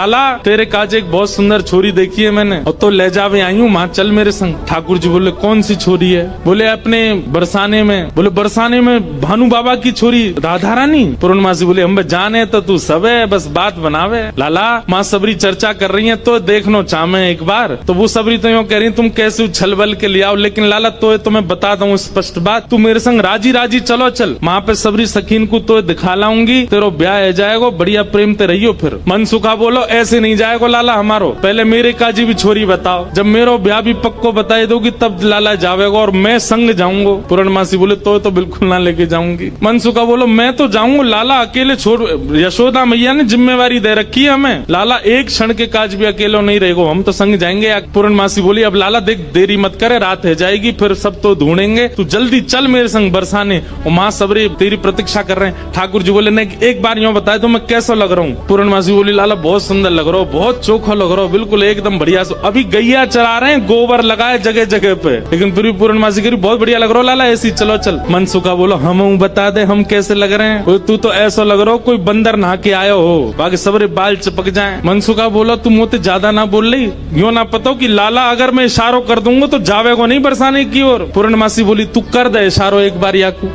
लाला तेरे काज एक बहुत सुंदर छोरी देखी है मैंने, और तो ले जावे आई हूँ, माँ चल मेरे संग। ठाकुर जी बोले कौन सी छोरी है? बोले अपने बरसाने में। बोले बरसाने में भानु बाबा की छोरी राधा रानी? पूर्णमासी बोले हम जाने तो तू सब है, बस बात बनावे। लाला माँ सबरी चर्चा कर रही है तो देखनो चाहे एक बार। तो वो सबरी तो यूँ कह रही तुम कैसे उछल बल के ले आओ, लेकिन लाला तो मैं बता दूं स्पष्ट बात, तू मेरे संग राजी राजी चलो चल, वहाँ पे सबरी सखीन को तो दिखा लाऊंगी, तेरो ब्याह है जाएगो, बढ़िया प्रेम ते रहियो। फिर मनसुखा बोलो ऐसे नहीं जाएगो लाला हमारो, पहले मेरे काजी भी छोरी बताओ, जब मेरो ब्याह भी पक्को बताई दोगी तब लाला जावेगा और मैं संग जाऊंगा। पूर्णमासी बोले तो बिल्कुल ना लेके जाऊंगी। मनसुखा बोलो मैं तो जाऊंगा लाला, अकेले छोड़, यशोदा मैया ने जिम्मेवारी दे रखी है हमें, लाला एक क्षण के काज भी अकेलो नहीं रहेगो, हम तो संग जाएंगे। पूर्णमासी बोली अब लाला देख देरी मत करे, रात है जाएगी, फिर सब तो ढूंढेंगे, तू जल्दी चल मेरे संग बरसाने, और माँ सबरी तेरी प्रतीक्षा कर रहे हैं। ठाकुर जी बोले नहीं एक बार यूँ बताए तो मैं कैसा लग रहा हूँ? पूर्णमासी बोली लाला बहुत सुंदर लग रहा हो, बहुत चोखा लग रहा हो, बिल्कुल एकदम बढ़िया। अभी गैया चरा रहे हैं, गोबर लगाए जगह जगह पे, लेकिन फिर भी पूर्णमासी कह बहुत बढ़िया लग रहा हो लाला, ऐसी चलो चल। मनसुखा बोलो हम बता दे हम कैसे लग रहे हैं? तू तो ऐसा लग रहा हो कोई बंदर नहा के आयो हो, बाकी सबरे बाल चिपक जाए। मनसुखा बोलो तुम मुझे ज्यादा ना बोल रही, यूँ ना पता हो कि लाला अगर मैं इशारो कर दूंगा तो जावे को नहीं बरसाने की ओर। पूर्णमासी बोली तू कर दे इशारो एक बार याकू।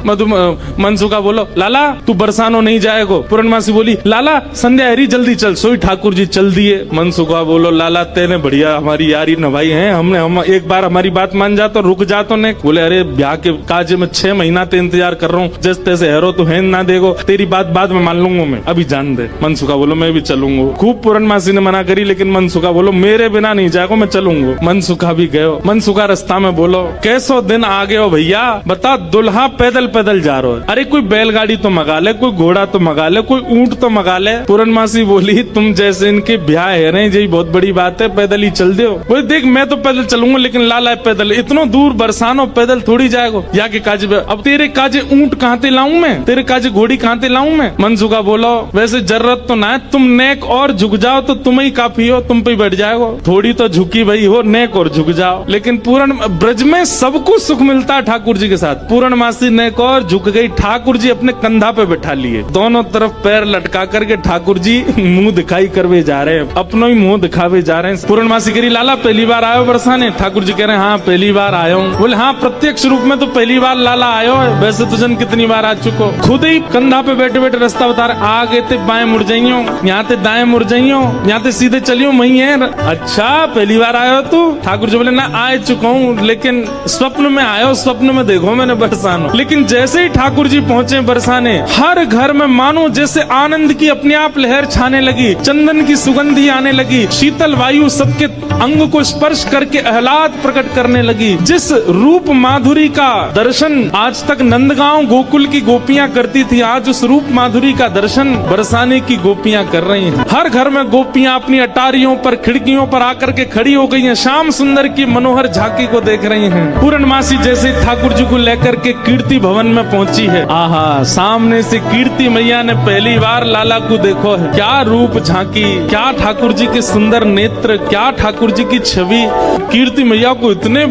मनसुखा बोलो लाला तू बरसानो नहीं जाएगो। पूर्णमासी बोली लाला संध्या हरी जल्दी चल। सोई ठाकुर जी चल दिए। मनसुखा बोलो लाला तेने बढ़िया हमारी यारी नभाई है, हम एक बार हमारी बात मान जा तो रुक जा तो नहीं। बोले अरे ब्याह के काज में 6 महीना ते इंतजार कर रहा हूँ, जैसे तैसे हेरो तो है ना देगो, तेरी बात बाद में मान लूंगा मैं, अभी जान दे। मनसुखा बोलो मैं भी चलूंगा। खूब पूर्णमासी ने मना करी, लेकिन मनसुखा बोलो मेरे बिना नहीं जाएगा, मैं चलूंगा। मनसुखा भी गयो। मनसुखा रास्ता में बोलो कैसो दिन आ गए हो भैया, बता दुल्हा पैदल पैदल जा रहा है, अरे कोई बैलगाड़ी तो मंगा ले, कोई घोड़ा तो मंगा ले, कोई ऊंट तो मंगा ले। पूर्णमासी बोली तुम जैसे इनके ब्याह है रहे यही बहुत बड़ी बात है, पैदल ही चल दो। बोले देख मैं तो पैदल चलूंगा, लेकिन लाला पैदल इतना दूर बरसानो पैदल थोड़ी जाएगा, या के काजे अब तेरे काजे ऊंट कहाँ ते लाऊं मैं, तेरे काजे घोड़ी कहाँ ते लाऊं मैं। मनसुखा बोलो वैसे जरूरत तो ना है, तुम नेक और झुक जाओ तो तुम ही काफी हो, तुम पे बैठ जाओ, थोड़ी तो झुकी भाई हो, नेक और झुक जाओ। लेकिन पूर्ण ब्रज में सबको सुख मिलता है ठाकुर जी के साथ। पूर्णमासी नेक और झुक गई, ठाकुर जी अपने कंधा पे बैठा लिए, दोनों तरफ पैर लटका करके ठाकुर जी मुंह दिखाई करवे जा रहे हैं, अपनो ही मुंह दिखावे जा रहे हैं। पूर्णमासी कह रही लाला पहली बार आयो बरसाने? ठाकुर जी कह रहे हैं हाँ पहली बार आयो हूँ। बोले हाँ प्रत्यक्ष रूप में तो पहली बार लाला आयो है, वैसे तो जन कितनी बार आ चुको। खुद ही कंधा पे बैठे बैठे रास्ता बता रहे, आगे ते बाएं मुड़ जाइयो, यहाँ ते दाएं मुड़ जाइयो, यहाँ ते सीधे चलियो, वही है। अच्छा पहली बार आयो तू? ठाकुर जी बोले ना आ चुका हूँ, लेकिन स्वप्न में आयो, स्वप्न में देखो मैंने बरसानो। लेकिन जैसे ही ठाकुर जी पहुँचे बरसाने, हर घर में मानो जैसे आनंद की अपने आप लहर छाने लगी, चंदन की सुगंधी आने लगी, शीतल वायु सबके अंग को स्पर्श करके आह्लाद प्रकट करने लगी। जिस रूप माधुरी का दर्शन आज तक नंदगांव गोकुल की गोपियां करती थी, आज उस रूप माधुरी का दर्शन बरसाने की गोपियां कर रही हैं। हर घर में गोपियां अपनी अटारियों पर खिड़कियों पर आकर के खड़ी हो गई हैं, श्याम सुंदर की मनोहर झांकी को देख रही हैं। पूर्णमासी जैसे ठाकुर जी को लेकर के कीर्ति भवन में पहुंची है, आहा सामने से कीर्ति मैया ने पहली बार लाला को देखो है, क्या रूप झांकी, क्या ठाकुर जी के सुंदर नेत्र, क्या ठाकुर जी की छवि। कीर्ति मैया को इतने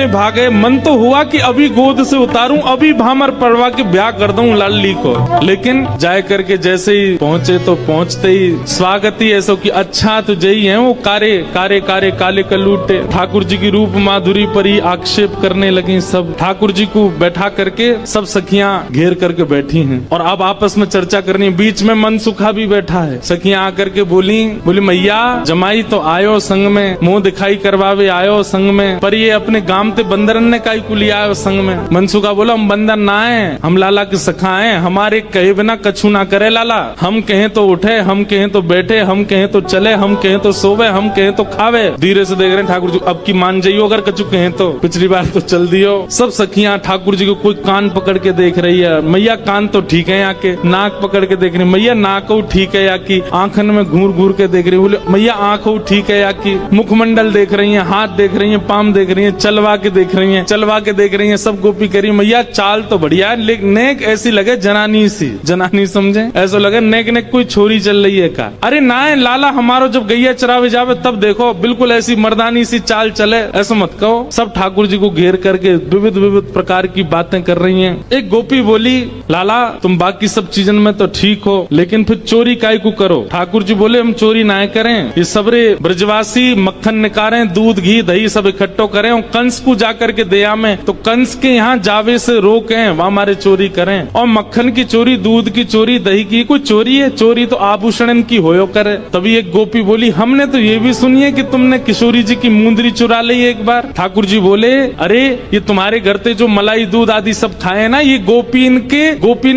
भागे, मन तो हुआ कि अभी गोद से उतारूं, अभी भामर पड़वा के ब्याह कर दूं लाली को। लेकिन जाए करके जैसे ही पहुंचे तो पहुंचते ही स्वागत ही ऐसा कि अच्छा तो जई है, वो कारे कारे कारे काले कलूटे ठाकुर जी की रूप माधुरी पर ही आक्षेप करने लगी सब। ठाकुर जी को बैठा करके सब सखियां घेर करके बैठी हैं और अब आपस में चर्चा करनी। बीच में मनसुखा भी बैठा है। सखियां आकर के बोली मैया जमाई तो आयो संग में, मुंह दिखाई करवावे आयो संग में, पर ये अपने गांव ते बंदरन ने काई को लिया आयो संग में। मनसुखा बोला हम बंदर ना है, हम लाला के सखा हैं, हमारे कहे बिना कछु ना करे लाला, हम कहें तो उठे, हम कहें तो बैठे, हम कहें तो चले, हम कहें तो सोवे, हम कहें तो खावे। धीरे से देख रहे हैं ठाकुर जी अब की मान जाइयो, अगर कछु कहें तो, पिछली बार तो चल दियो। सब सखियां ठाकुर जी को कोई कान पकड़ के देख रही है, मैया कान तो ठीक है, यहाँ के नाक पकड़ के देख रही, मैया नाक ठीक है, या की आंखन में घूर घूर के देख रही, बोले मैया आंखों ठीक है, या की मुखमंडल देख रही है, हाथ देख रही है, पाम देख रही है, चलवा के देख रही है, चलवा के देख रही है, सब गोपी करी मैया चाल तो बढ़िया है, लेकिन नेक ऐसी लगे जनानी सी, जनानी समझे, ऐसा लगे नेक नेक कोई छोरी चल रही है का। अरे ना है लाला हमारो जब गैया चरावे जावे तब देखो बिल्कुल ऐसी मर्दानी सी चाल चले, ऐसा मत कहो। सब ठाकुर जी को घेर करके विविध विविध प्रकार की बातें कर रही हैं। एक गोपी बोली लाला तुम बाकी सब चीजन में तो ठीक हो, लेकिन फिर चोरी काय को करो? ठाकुर जी जी बोले हम चोरी ना करें, ये सबरे ब्रजवासी मक्खन निकालें, दूध घी दही सब इकट्ठो करें और कंस को जाकर के दया में, तो कंस के यहाँ जावे से रोकें, वहाँ हमारे चोरी करें। और मक्खन की चोरी, दूध की चोरी, दही की कोई चोरी है? चोरी तो आभूषण की होयो करे। तभी एक गोपी बोली हमने तो ये भी सुनी है कि तुमने किशोरी जी की मुंदरी चुरा ली एक बार। ठाकुर जी बोले अरे ये तुम्हारे घर पे जो मलाई दूध आदि सब खाए ना, ये गोपीन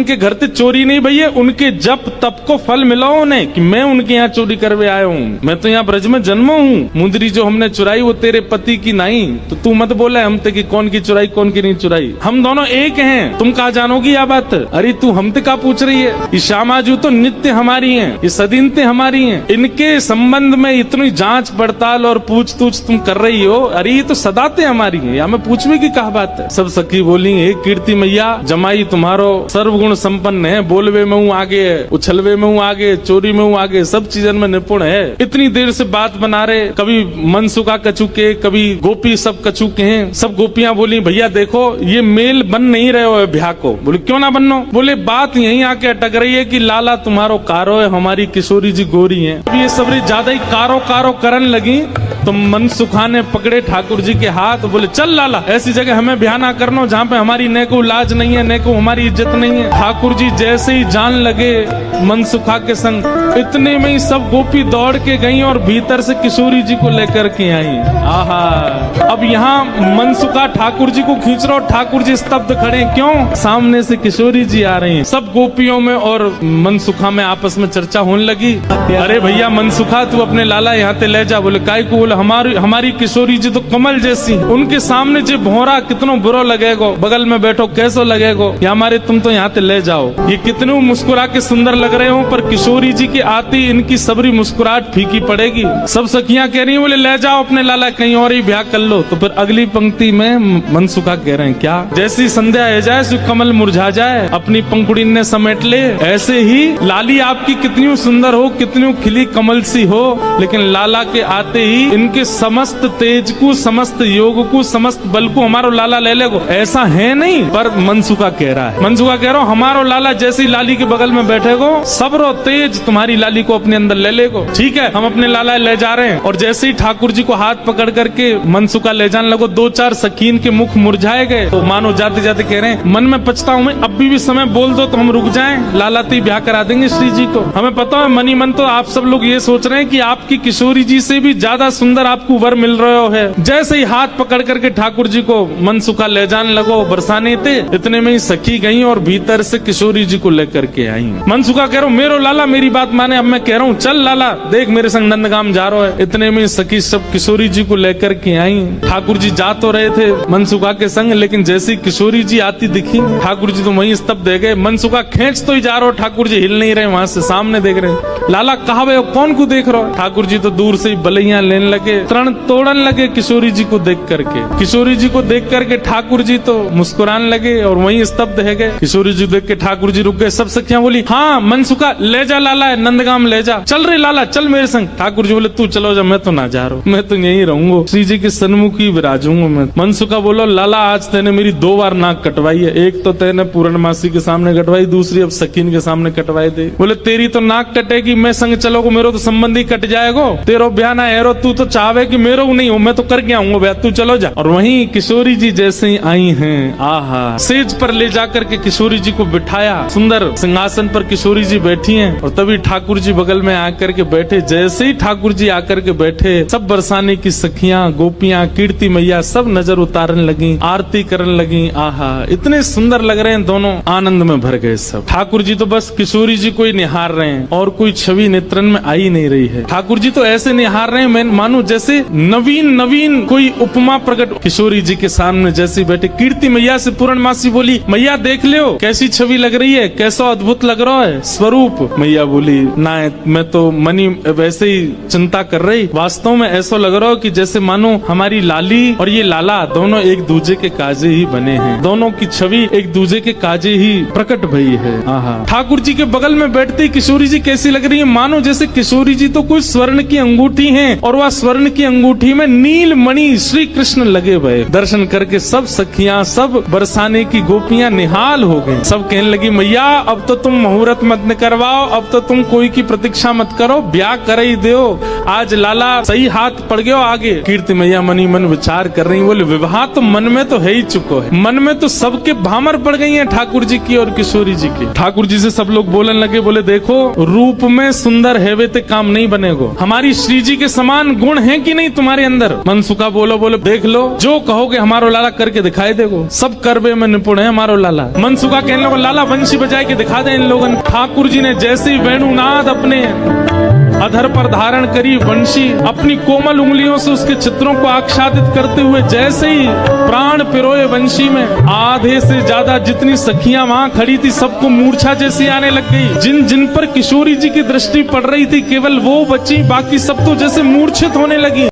के घर पे चोरी नहीं भैया, उनके जप तप को फल मिला उन्हें कि मैं उनके यहाँ चोरी करवे आया हूँ। मैं तो यहाँ ब्रज में जन्मा हूँ। मुंदरी जो हमने चुराई वो तेरे पति की नहीं, तो तू मत बोले हमते कि कौन की चुराई कौन की नहीं चुराई, हम दोनों एक हैं। तुम कहा जानोगी यह बात? अरे तू हमते का पूछ रही है? ये श्यामाजू तो नित्य हमारी है, ये सदीनते हमारी है, इनके संबंध में इतनी जांच पड़ताल और पूछ तूछ तुम कर रही हो? अरे ये तो सदाते हमारी है, या मैं पूछने की कहा बात है? सब सखी बोली हे कीर्ति मैया, जमाई तुम्हारो सर्वगुण संपन्न है, बोलवे में हूँ आगे, उछलवे में हूँ आगे, चोरी में हूँ आगे, सब चीजन में निपुण है। इतनी देर से बात बना रहे, कभी मनसुखा कछु के, कभी गोपी सब कछु के हैं। सब गोपियां बोली भैया देखो ये मेल बन नहीं रहे हो ब्याह को। बोले क्यों ना बननो? बोले बात यहीं आके अटक रही है कि लाला तुम्हारो कारो है, हमारी किशोरी जी गोरी है। ये सबरी ज्यादा ही कारो कारो करन लगी तो मनसुखा ने पकड़े ठाकुर जी के हाथ, बोले चल लाला ऐसी जगह हमें ब्याह ना करनो जहाँ पे हमारी न को लाज नहीं है, न को हमारी इज्जत नहीं है। ठाकुर जी जैसे ही जान लगे मनसुखा के संग, इतने में ही सब गोपी दौड़ के गई और भीतर से किशोरी जी को लेकर के आई। आहा, अब यहाँ मनसुखा ठाकुर जी को खींच रहा और ठाकुर जी स्तब्ध खड़े, क्यों? सामने से किशोरी जी आ रही हैं। सब गोपियों में और मनसुखा में आपस में चर्चा होने लगी। अरे भैया मनसुखा तू अपने लाला यहाँ ते ले जा। बोले काय को? बोले हमारी किशोरी जी तो कमल जैसी, उनके सामने जो भौरा कितनो बुरा लगेगो, बगल में बैठो कैसो लगेगो, या हमारे तुम तो यहाँ ते ले जाओ। ये कितने मुस्कुरा के सुंदर लग रहे हो, पर किशोरी जी की आती इनकी सबरी मुस्कुराहट फीकी पड़ेगी। सब सखियां कह रही हैं बोले ले जाओ अपने लाला कहीं और ही ब्याह कर लो। तो फिर अगली पंक्ति में मनसुखा कह रहे हैं क्या? जैसी संध्या है जाए सो कमल मुरझा जाए, अपनी पंखुड़ी ने समेट ले, ऐसे ही लाली आपकी कितनी सुंदर हो, कितनी खिली कमल सी हो, लेकिन लाला के आते ही इनके समस्त तेज को, समस्त योग को, समस्त बल को हमारो लाला ले लेगो, ऐसा है नहीं। पर मनसुखा कह रहा है, मनसुखा कह रहा हूँ हमारो लाला जैसी लाली के बगल में बैठेगो, सबरो तेज तुम्हारी लाली को अपने अंदर ले लेगो। ठीक है हम अपने लाला ले जा रहे हैं। और जैसे ही ठाकुर जी को हाथ पकड़ करके मनसुखा ले जाने लगो, दो चार सखीन के मुख मुरझाए गए। तो मानो जाते जाते कह रहे हैं मन में पछताऊं मैं, अब भी समय बोल दो तो हम रुक जाएं, लाला ती ब्याह करा देंगे श्री जी को। हमें पता है मनी मन तो आप सब लोग ये सोच रहे हैं कि आपकी किशोरी जी से भी ज्यादा सुंदर आपको वर मिल रहे हो है। जैसे ही हाथ पकड़ करके ठाकुर जी को मनसुखा ले जाने लगो बरसाने थे, इतने में ही सखी गई और भीतर से किशोरी जी को लेकर के आई। मनसुखा कह रहा हूँ मेरो लाला मेरी बात माने, अब मैं कह रहा हूँ चल लाला देख मेरे संग नंदगाम जा रहा है। इतने में सखी सब किशोरी जी को लेकर के आई। ठाकुर जी जा तो रहे थे मनसुखा के संग, लेकिन जैसी किशोरी जी आती दिखी ठाकुर जी तो वहीं स्तब्ध रह गए। मनसुखा खींच तो ही जा रहा हो, ठाकुर जी हिल नहीं रहे, वहां से सामने देख रहे। लाला कहा वे कौन को देख रहे हो? ठाकुर जी तो दूर से ही बलैया लेने लगे, तरण तोड़न लगे किशोरी जी को देख करके। किशोरी जी को देख करके ठाकुर जी तो मुस्कुराने लगे और वहीं स्तब्ध रह गए। किशोरी जी देख के ठाकुर जी रुक गए। सब सखियां बोली हाँ मनसुखा ले जा लाला नंदगाम ले जा। चल रे लाला चल मेरे संग। ठाकुर जी बोले तू चलो जा, मैं तो ना जा रहा हूँ, मैं तो यहीं रहूंगा, श्री जी के सन्मुख ही विराजूंगा मैं। मनसुखा बोलो लाला आज तेने मेरी 2 बार नाक कटवाई है, एक तो तेने पूर्णमासी के सामने कटवाई, दूसरी अब सकीन के सामने कटवाई दे। बोले तेरी तो नाक कटेगी, मैं संग चलोगो मेरो तो संबंधी कट जाएगो, तेरो ब्याह ना है, तू तो चाहे कि मेरो नहीं हो, मैं तो करके आऊंगा ब्याह, तू चलो जा। और वहीं किशोरी जी जैसे ही आई हैं, आहा सेज पर ले जाकर के किशोरी जी को बिठाया, सुंदर सिंहासन पर किशोरी जी बैठी हैं। और तभी ठाकुर जी बगल में आकर के बैठे। जैसे ही ठाकुर जी आकर के बैठे, सब बरसाने की सखियां गोपियां कीर्ति मैया सब नजर उतारने लगी, आरती करने लगी। आहा इतने सुंदर लग रहे हैं दोनों, आनंद में भर गए सब। ठाकुर जी तो बस किशोरी जी को ही निहार रहे हैं और कोई छवि नेत्रन में आई नहीं रही है। ठाकुर जी तो ऐसे निहार रहे हैं मैं मानो जैसे नवीन नवीन कोई उपमा प्रकट। किशोरी जी के सामने जैसे बैठे, कीर्ति मैया से पूर्णमासी बोली मैया देख लो कैसी छवि लग रही है, कैसा अद्भुत लग रहा है स्वरूप। मैया बोली ना मैं तो मनी वैसे ही चिंता कर रही, वास्तव में ऐसा लग रहा हो कि जैसे मानो हमारी लाली और ये लाला दोनों एक दूजे के काजे ही बने हैं, दोनों की छवि एक दूजे के काजे ही प्रकट भई है। आहा ठाकुर जी के बगल में बैठती किशोरी जी कैसी लग रही है, मानो जैसे किशोरी जी तो कोई स्वर्ण की अंगूठी है और वह स्वर्ण की अंगूठी में नील मणि श्री कृष्ण लगे हुए। दर्शन करके सब सखियां, सब बरसाने की गोपियां निहाल हो गई। सब कहने लगी मैया अब तो तुम मुहूर्त मत करवाओ, अब तो तुम कोई की प्रतीक्षा मत करो, ब्याह कर ही दो, आज लाला सही हाथ पड़ गयो आगे। कीर्ति मैया मनी मन विचार कर रही, बोले विवाह तो मन में तो है ही चुको है, मन में तो सबके भामर पड़ गई है ठाकुर जी की और किशोरी जी की। ठाकुर जी से सब लोग बोलने लगे, बोले देखो रूप में सुंदर है वे ते काम नहीं बनेगो, हमारी श्री जी के समान गुण है कि नहीं तुम्हारे अंदर। मनसुखा बोलो देख लो जो कहोगे हमारो लाला करके दिखाई देगो, सब करबे में निपुण है हमारो लाला। मनसुखा कहने लगा लाला वंशी बजाए के दिखा दे इन लोगन। ठाकुर जी ने जैसे ही वेणुनाद अपने अधर पर धारण करी, वंशी अपनी कोमल उंगलियों से उसके चित्रों को आच्छादित करते हुए जैसे ही प्राण पिरोए वंशी में, आधे से ज्यादा जितनी सखियां वहां खड़ी थी सबको मूर्छा जैसी आने लग गई। जिन जिन पर किशोरी जी की दृष्टि पड़ रही थी केवल वो बची, बाकी सब तो जैसे मूर्छित होने लगी।